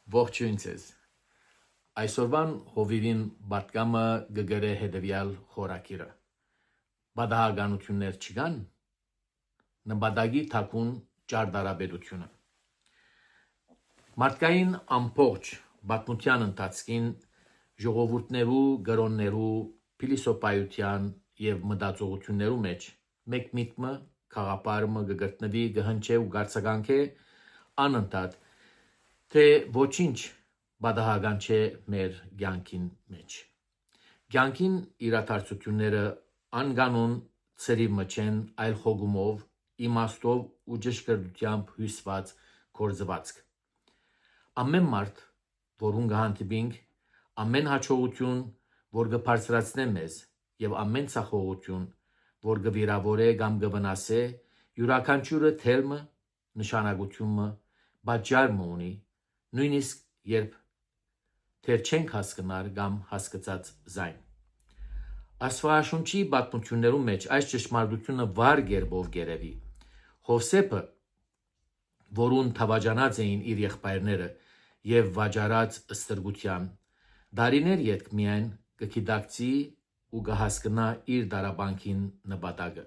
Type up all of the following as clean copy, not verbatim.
Ողջույն ձեզ։ Այսօրվան հովիվին բատկամը գգրե հետևյալ խորակիրը։ Բադահականություններ չկան, նպատակի թակուն ճարտարապետությունը։ Մարդկային ամբողջ պատմության ընթացքին ժողովուրդներու, գրոններու, փիլիսոփայության եւ մտածողություններու մեջ մեկ միտքը խաղապարը գգրտնվի գհնչե ու գարցականքե անընդհատ թե ոչինչ բադահական չէ մեր կյանքին մեջ։ Կյանքին իրադարձությունները անկանոն ծրի մչեն այլ խոգումով, իմաստով ու ճշգրտությամբ հյուսված գործվածք։ Ամեն մարդ, որուն կհանդիպինք, ամեն հաջողություն, որ կբարձրացնե մեզ, եւ ամեն ցախողություն, որ կվիրավորե կամ կվնասե, յուրաքանչյուրը թելմը, նշանակությունը, պատճառը ունի, նույնիսկ երբ թեր չենք հասկնար կամ հասկացած զայն։ Աստվածաշունչի պատմություններու մեջ այս ճշմարտությունը վառ գերբով գերեվի։ Հովսեփը, որուն թավաջանած էին իր եղբայրները եւ վաճառած ստրգության, դարիներ յետք միայն կգիտակցի ու կհասկնա իր դարաբանքին նպատակը։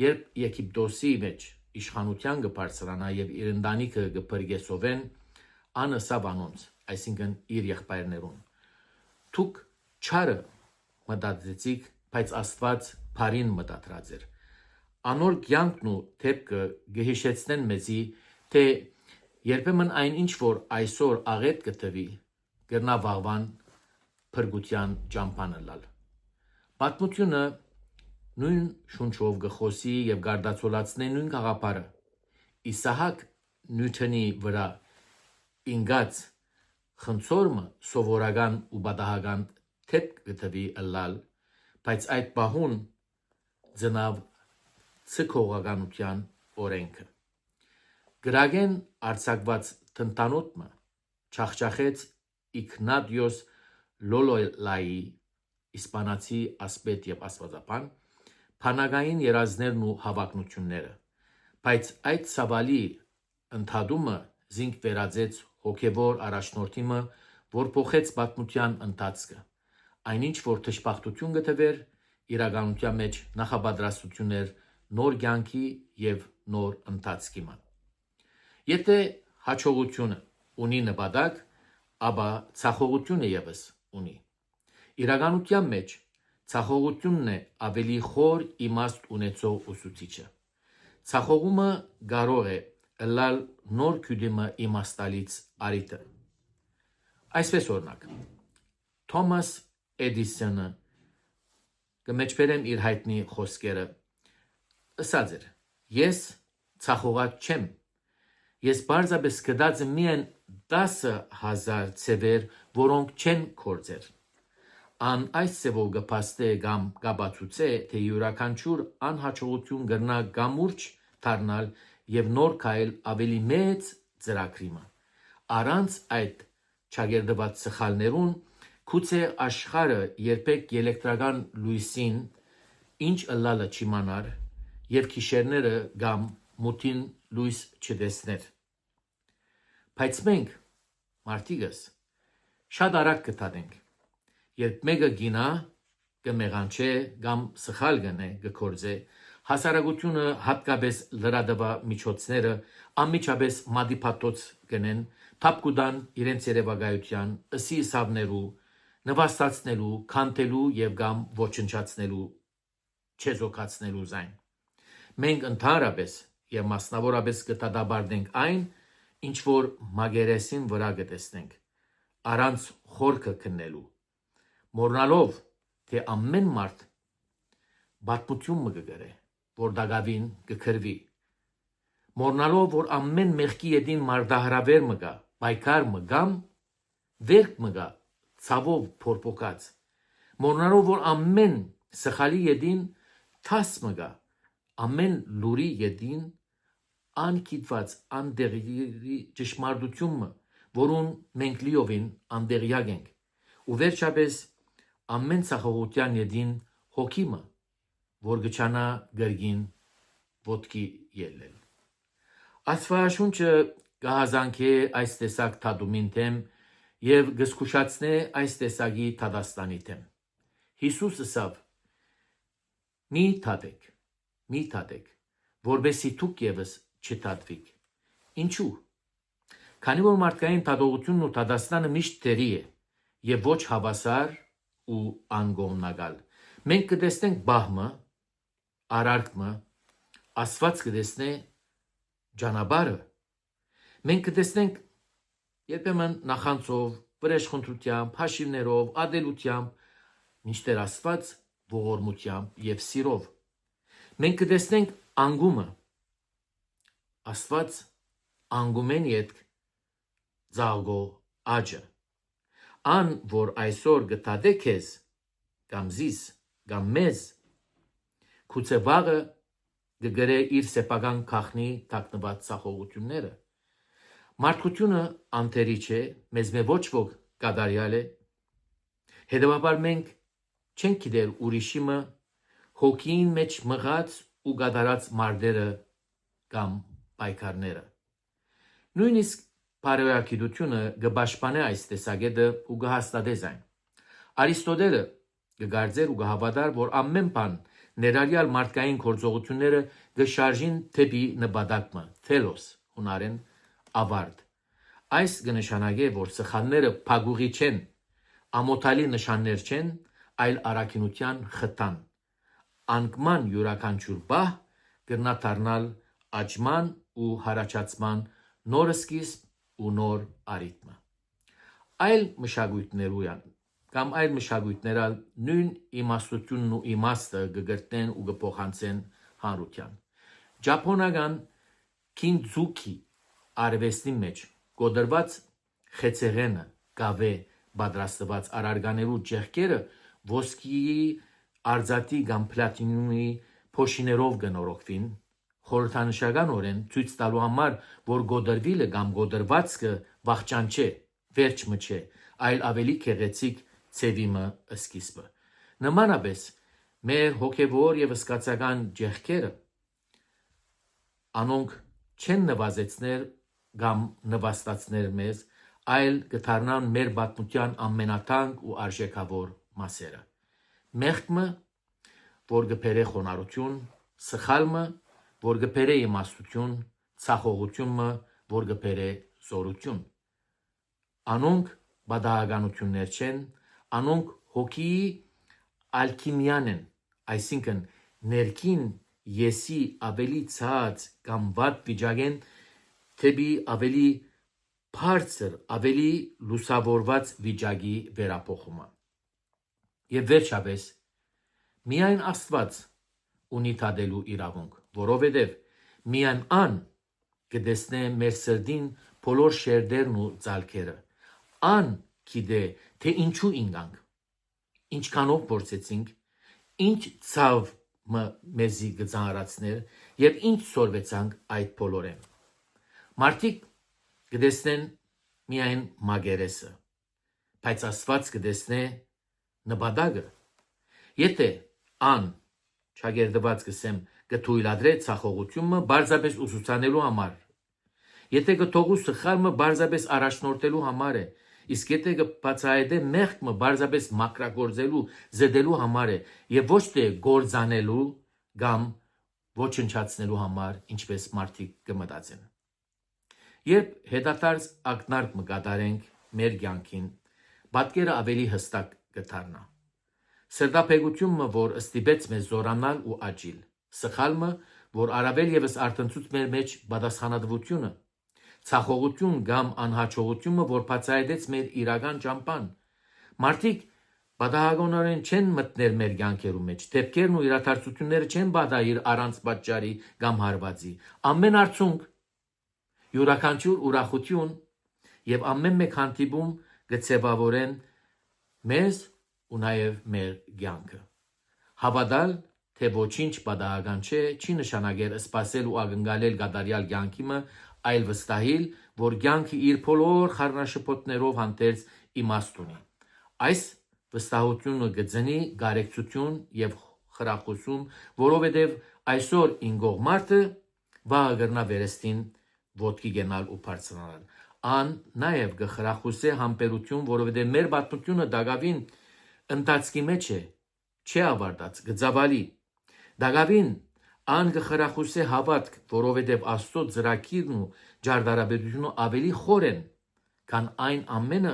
Երբ Եգիպտոսի մեջ իշխանության կբարձրանա եւ իր ընտանիքը կփրկեսովեն, անը սավանոնց, այսինքն իր եղբայրներուն։ Դուք չարը մտածեցիք, բայց Աստված բարին մտադրած էր։ Անոր կյանքն ու դեպքը կհիշեցնեն մեզի, թե երբեմն այն ինչ որ այսօր աղետ կթվի, կրնա վաղվան փրկության ճամփանը լալ։ Պատմությունը նույն շունչով գխոսի եւ գարդացոլացնե նույն գաղափարը։ Իսահակ Նյութոնի վրա ինգած խնձորմը սովորական ու բադահական թեփք գտվի ըլլալ, բայց այդ պահուն ծնավ ցկողականության օրենքը։ Գրագեն արցակված տնտանոթը չախճախեց Իգնատիոս Լոլոյայի իսպանացի ասպետ եւ աստվածապան փանագային երազներն ու հավակնությունները, բայց այդ ցավալի ընդհատումը զինք վերածեց հոգևոր առաջնորդիմը, որ փոխեց պատմության ընթացքը։ Այնինչ որ թշպախտություն գտվեր իրականության մեջ նախապատրաստություններ նոր կյանքի եւ նոր ընթացքի ման։ Եթե հաջողությունը ունի նպատակ, ապա ցախողությունը եւս ունի։ Իրականության մեջ ցախողությունն է ավելի խոր իմաստ ունեցող ուսուցիչը։ Ցախողումը կարող է ըլլալ նոր քյուդիմը իմաստալից արիտը։ Այսպես օրինակ, Թոմաս Էդիսոնը կմեջբերեմ իր հայտնի խոսքերը, ասած էր. ես ցախողած չեմ, ես պարզապես գտած եմ միայն 10,000 ցևեր, որոնք չեն կործեր։ Ան այս ցևով կփաստե կամ կապացուցե, թե յուրաքանչյուր անհաջողություն կրնա գամուրջ դառնալ եւ նոր քայլ ավելի մեծ ծրագրիմը։ Առանց այդ չագերդված սխալներուն գուցե աշխարհը երբեք էլեկտրական լույսին ինչ ըլլալը չիմանար եւ գիշերները կամ մութին լույս չտեսներ։ Բայց մենք մարդիկս շատ արագ կտանենք, երբ մեկը գինա, կմեղանչե կամ սխալ գնե, կկործե, հասարակությունը հատկապես լրատվա միջոցները անմիջապես մատիպատոց գնեն, թափկուդան իրենց երևակայության, ըսի սավներու, նվաստացնելու, քանթելու եւ կամ ոչնչացնելու, չեզոքացնելու զայն։ Մենք ընդհանրապես եւ մասնավորապես կդատապարտենք այն, ինչ որ մագերեսին վրա կտեսնենք, առանց խորքը քննելու, մոռնալով, թե ամեն մարդ պատմություն մը կգրե, որ դակավին կգրվի, մոռնալով, որ ամեն մեղքի ետին մարդահրավեր մը կա, պայքար մը կամ վերք մը կա, ցավով փորփոքած, մոռնալով, որ ամեն սխալի ետին թաս մը կա, ամեն լուրի ետին անկիտված անդեղի ճշմարտությունը, որուն մենք լիովին անդեղյակ ենք, ու վերջապես ամեն ցախողության ետին հոգիմը, որ գչանա գրգին ոտքի ելնել։ Աստվածաշունչը կհազանքե այս տեսակ թադումին թեմ եւ գսկուշացնե այս տեսակի թադաստանի թեմ։ Հիսուս ասավ. մի թադեք, որբեսի դուք եւս չթադվիք։ Ինչու՞։ Քանի որ մարդկային թադողությունն ու թադաստանը միշտ թերի է եւ ոչ հավասար ու անգոմնագալ։ Մենք կտեսնենք բահմը, արարքմը, Աստված կտեսնե ճանապարհը։ Մենք կտեսնենք երբեմն նախանցով, վրեժխնդրությամբ, հաշիվներով, ադելությամբ, մինչդեռ Աստված ողորմությամբ եւ սիրով։ Մենք կտեսնենք անգումը։ Աստված անգումեն յետ ծաղգո աճը։ Ան, որ այսօր գտադե քեզ, կամ զիս, կամ մեզ, քուցե վաղը գգրե իր սեփական քախնի թաքնված ցախողությունները։ Մարդկությունը անտերի չէ, մեզ ոչ ոք կատարյալ է։ Հետևաբար մենք չենք գիտեր ուրիշիմը հոգին մեջ մղած ու կատարած մարդերը կամ պայքարները։ Նույնիսկ բարոյակիտությունը կպաշտպանե այս տեսակետը ու կհաստատե այն։ Արիստոտելը կգարձեր ու կհավատար, որ ամեն բան ներառյալ մարդկային գործողությունները կշարժին դեպի նպատակը, թելոս, հունարեն ավարտ։ Այս կնշանակե, որ սխալները փակուղի չեն, ամոթալի նշաններ չեն, այլ առաքինության խթան։ Անկման յուրաքանչյուր բահ կրնա դառնալ աճման ու հարաճացման նոր սկիզբ ու նոր արիթմը։ Այլ մշակույթներույան կամ այլ մշակույթները նույն իմաստությունն ու իմաստը կգրտեն ու կփոխանցեն հանրության։ Ճապոնական քինձուքի արվեստի մեջ կոդրված խեցեղենը կավե պատրաստված արարգաներու ճեղքերը ոսկիի արձատի կամ պլատինումի փոշիներով կնորոգվին, խորհրդանշականորեն ցույց տալու համար, որ գոդրվիլը կամ գոդրվածքը վախճան չէ, վերջը չէ, այլ ավելի գեղեցիկ ցևիմը սկիզբը։ Նմանապես մեր հոգևոր եւ սկացական ճեղքերը անոնք չեն նվազեցներ կամ նվաստացներ մեզ, այլ կդառնան մեր պատմության ամենաթանկ ու արժեքավոր մասերը։ Մեղքը, որ կբերե խոնարհություն, սխալը, որ կբերե իմաստություն, ցախողությունը, որ կբերե զորություն։ Անոնք բադահականություններ չեն, անոնք հոգիի ալքիմիան են, այսինքն ներքին եսի ավելի ցած կամ վատ վիճակեն թեպի ավելի բարձր, ավելի լուսավորված վիճակի վերափոխումը։ Եվ վերջապես, միայն Աստված ունի թադելու իրավունք, որովհետև միայն ան կտեսնե մեր սրտին բոլոր շերտերն ու ցալքերը։ Ան գիտե, թե ինչու ինգանք, ինչքանով փորձեցինք, ինչ ցավ մեզի կծանրացներ եւ ինչ սորվեցանք այդ բոլորեն։ Մարդիկ կտեսնեն միայն մագերեսը, բայց Աստված կտեսնե նպատակը։ Եթե ան չագերդված կսեմ կթույլատրե ցախողությունը բարձրապես ուսուցանելու համար, եթե կթողու սխալը բարձրապես առաջնորդելու համար է, իսկ եթե կբացահայտե մեղքը բարձրապես մակրագործելու, զդելու համար է եւ ոչ թե գործանելու կամ ոչնչացնելու համար, ինչպես մարդիկ կմտածեն։ Երբ հետադարձ ակնարկ կատարենք մեր կյանքին, պատկերը ավելի հստակ կդառնա։ Սրտապեգությունը, որ ստիպեց մեզ զորանալ ու աճիլ, սխալը, որ առավել եւս արտնցուց մեր մեջ պատասխանատվությունը, ցախողություն կամ անհաջողությունը, որ բացահայտեց մեր իրական ճամփան։ Մարդիկ պատահականորեն չեն մտներ մեր կյանքերու մեջ, դեպքերն ու իրադարձությունները չեն պատահիր առանց պատճառի կամ հարվածի։ Ամեն արդյունք, յուրաքանչյուր ուրախություն եւ ամեն մեկ հանդիպում կցեվավորեն մեզ ու նաեւ մեր կյանքը։ Հավատալ, թե ոչինչ պատահական չէ, չի նշանակեր սпасել ու ակնկալել կատարյալ կյանքիմը, այլ վստահիլ, որ կյանքը իր բոլոր խառնաշփոթներով հանդերձ իմաստ ունի։ Այս վստահությունը կծնի կարեկցություն եւ խրախուսում, որովհետեւ այսօր ինգող մարդը վաղը կրնա վերստին ոտքի գնալ ու բարձրանալ։ Ան նաև գխրախուսե համբերություն, որովհետև մեր պատմությունը Դագավին ընթացքի մեջ է, չի ավարտած, գծավալի։ Դագավին ան գխրախուսե հավատք, որովհետև Աստծո ծրագիրն ու ջարդարաբերությունը ավելի խոր են, քան այն ամենը,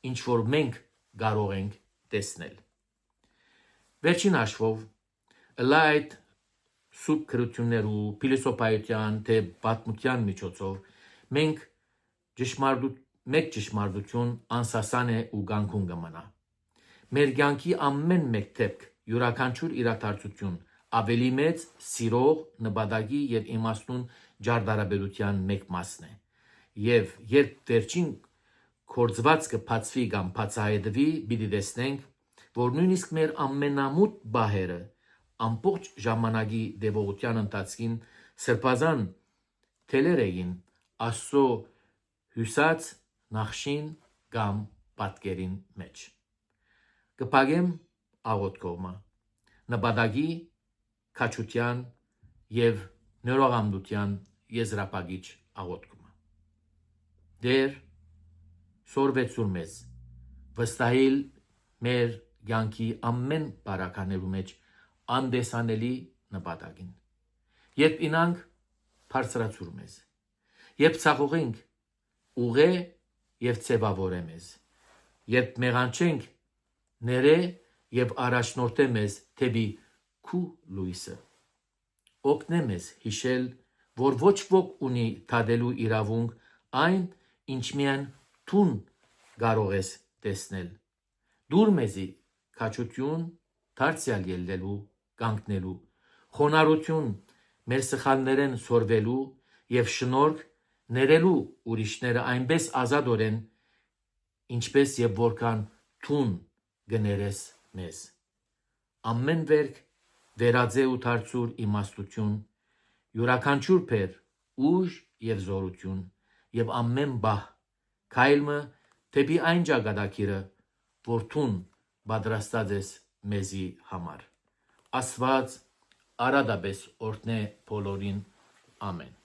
ինչ որ մենք կարող ենք տեսնել։ Վերջին հաշվով, ըլա այդ սուրբ գրություններու, փիլիսոփայության, թե պատմության միջոցով մենք մեկ ճշմարտություն անսասան է ու գանկուն կմնա։ Մեր կյանքի ամեն մեկ դեպք, յուրաքանչյուր իրադարձություն ավելի մեծ սիրող, նպատակի եւ իմաստուն ջարդարաբերության մեկ մասն է։ Եվ երբ վերջին կորձվածքը բացվի կամ բացահայտվի, պիտի տեսնենք, որ նույնիսկ մեր ամենամութ բահերը ամբողջ ժամանակի դեպողության ընթացքին սրբազան թելեր էին Աստծո հյուսած նախշին կամ պատկերին մեջ։ Կփակեմ աղոթքովը նպատակի, քաջության եւ նորողամտության եզրափակիչ աղոթքումը։ Դեր սորվեցուր մեզ վստահիլ մեր կյանքի ամեն բարականերու մեջ անդեսանելի նպատակին։ Երբ ինանք բարձրացուր մեզ, երբ ցախողենք ուղե եւ ծեվավորե մեզ, երբ մեղանչենք ներե եւ առաջնորդե մեզ թեպի քու լույսը։ Օգնե մեզ հիշել, որ ոչ ոք ունի թադելու իրավունք այն, ինչ միայն դուն կարող ես տեսնել։ Դուր մեզի քաջություն դարձյալ ելնելու, կանգնելու, խոնարհություն մեր սխալներեն սորվելու եւ շնորհք ներելու ուրիշները այնպես ազատորեն, ինչպես եւ որքան դուն գներես մեզ։ Ամեն վերք վերածե ու դարձուր իմաստություն, յուրաքանչյուր փեր ուժ եւ զորություն եւ ամեն բահ քայլը դեպի այն ճակատագիրը, որ դուն պատրաստած ես մեզի համար։ Աստված արադաբես օրհնե բոլորին։ Ամեն։